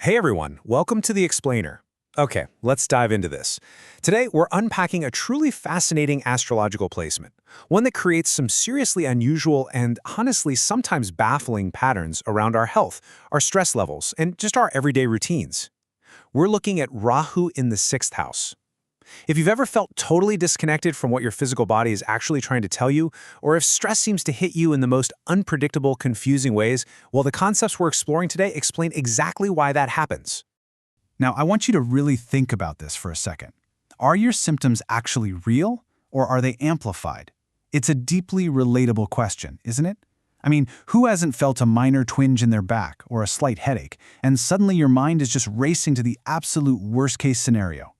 Hey everyone, welcome to The Explainer. Okay, let's dive into this. Today, we're unpacking a truly fascinating astrological placement, one that creates some seriously unusual and honestly sometimes baffling patterns around our health, our stress levels, and just our everyday routines. We're looking at Rahu in the 6th house. If you've ever felt totally disconnected from what your physical body is actually trying to tell you, or if stress seems to hit you in the most unpredictable, confusing ways, well, the concepts we're exploring today explain exactly why that happens. Now, I want you to really think about this for a second. Are your symptoms actually real, or are they amplified? It's a deeply relatable question, isn't it? I mean, who hasn't felt a minor twinge in their back or a slight headache, and suddenly your mind is just racing to the absolute worst-case scenario?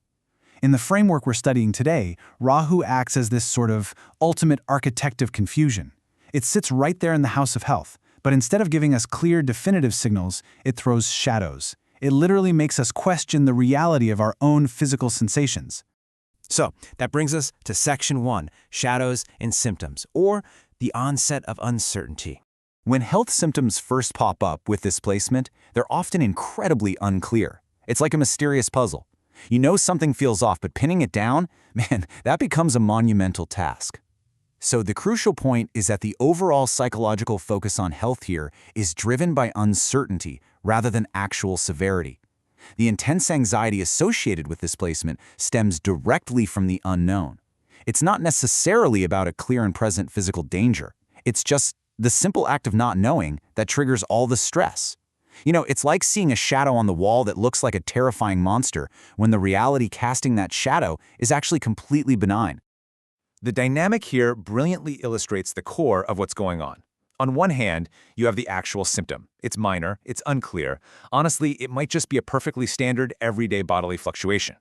In the framework we're studying today, Rahu acts as this sort of ultimate architect of confusion. It sits right there in the house of health, but instead of giving us clear, definitive signals, it throws shadows. It literally makes us question the reality of our own physical sensations. So, that brings us to Section 1, Shadows and Symptoms, or the onset of uncertainty. When health symptoms first pop up with this placement, they're often incredibly unclear. It's like a mysterious puzzle. You know something feels off, but pinning it down, man, that becomes a monumental task. So the crucial point is that the overall psychological focus on health here is driven by uncertainty rather than actual severity. The intense anxiety associated with this placement stems directly from the unknown. It's not necessarily about a clear and present physical danger. It's just the simple act of not knowing that triggers all the stress. You know, it's like seeing a shadow on the wall that looks like a terrifying monster when the reality casting that shadow is actually completely benign. The dynamic here brilliantly illustrates the core of what's going on. On one hand, you have the actual symptom. It's minor, it's unclear. Honestly, it might just be a perfectly standard, everyday bodily fluctuation.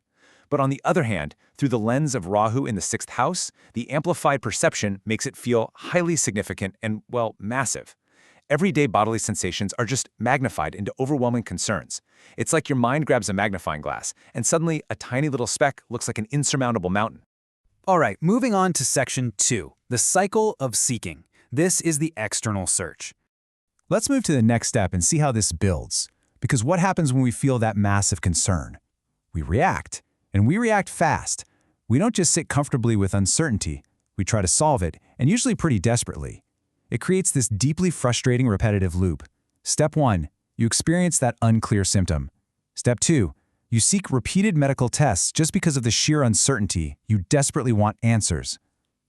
But on the other hand, through the lens of Rahu in the 6th house, the amplified perception makes it feel highly significant and, well, massive. Everyday bodily sensations are just magnified into overwhelming concerns. It's like your mind grabs a magnifying glass, and suddenly a tiny little speck looks like an insurmountable mountain. All right, moving on to Section 2, the cycle of seeking. This is the external search. Let's move to the next step and see how this builds. Because what happens when we feel that massive concern? We react, and we react fast. We don't just sit comfortably with uncertainty. We try to solve it, and usually pretty desperately. It creates this deeply frustrating repetitive loop. Step 1, you experience that unclear symptom. Step 2, you seek repeated medical tests just because of the sheer uncertainty. You desperately want answers.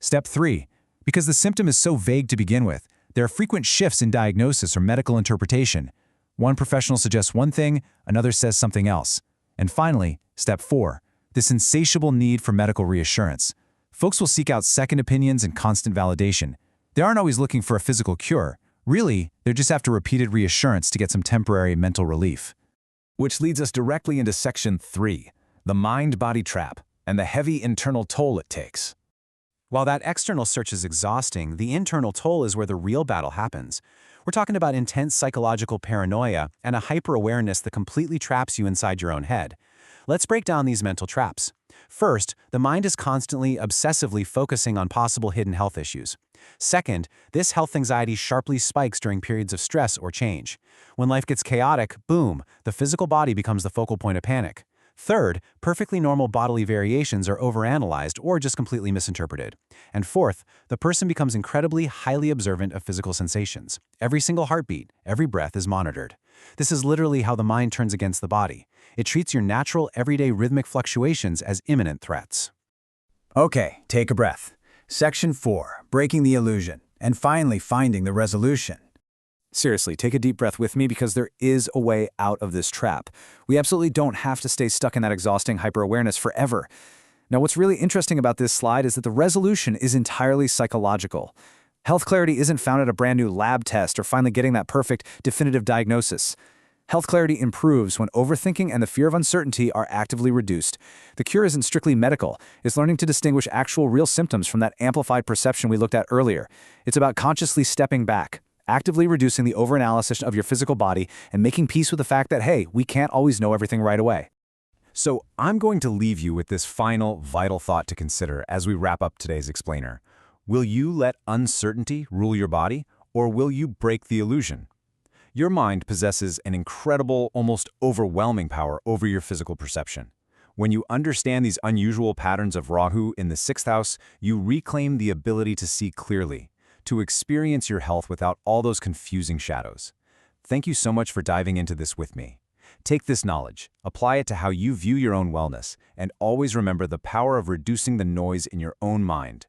Step 3, because the symptom is so vague to begin with, there are frequent shifts in diagnosis or medical interpretation. One professional suggests one thing, another says something else. And finally, Step 4, this insatiable need for medical reassurance. Folks will seek out second opinions and constant validation. They aren't always looking for a physical cure. Really, they're just after repeated reassurance to get some temporary mental relief. Which leads us directly into Section 3, the mind-body trap, and the heavy internal toll it takes. While that external search is exhausting, the internal toll is where the real battle happens. We're talking about intense psychological paranoia and a hyper-awareness that completely traps you inside your own head. Let's break down these mental traps. First, the mind is constantly, obsessively focusing on possible hidden health issues. Second, this health anxiety sharply spikes during periods of stress or change. When life gets chaotic, boom, the physical body becomes the focal point of panic. Third, perfectly normal bodily variations are overanalyzed or just completely misinterpreted. And fourth, the person becomes incredibly highly observant of physical sensations. Every single heartbeat, every breath is monitored. This is literally how the mind turns against the body. It treats your natural, everyday rhythmic fluctuations as imminent threats. Okay, take a breath. Section 4, breaking the illusion, and finally finding the resolution. Seriously, take a deep breath with me because there is a way out of this trap. We absolutely don't have to stay stuck in that exhausting hyper-awareness forever. Now, what's really interesting about this slide is that the resolution is entirely psychological. Health clarity isn't found at a brand new lab test or finally getting that perfect, definitive diagnosis. Health clarity improves when overthinking and the fear of uncertainty are actively reduced. The cure isn't strictly medical. It's learning to distinguish actual real symptoms from that amplified perception we looked at earlier. It's about consciously stepping back, actively reducing the overanalysis of your physical body and making peace with the fact that, hey, we can't always know everything right away. So I'm going to leave you with this final, vital thought to consider as we wrap up today's explainer. Will you let uncertainty rule your body, or will you break the illusion? Your mind possesses an incredible, almost overwhelming power over your physical perception. When you understand these unusual patterns of Rahu in the 6th house, you reclaim the ability to see clearly, to experience your health without all those confusing shadows. Thank you so much for diving into this with me. Take this knowledge, apply it to how you view your own wellness, and always remember the power of reducing the noise in your own mind.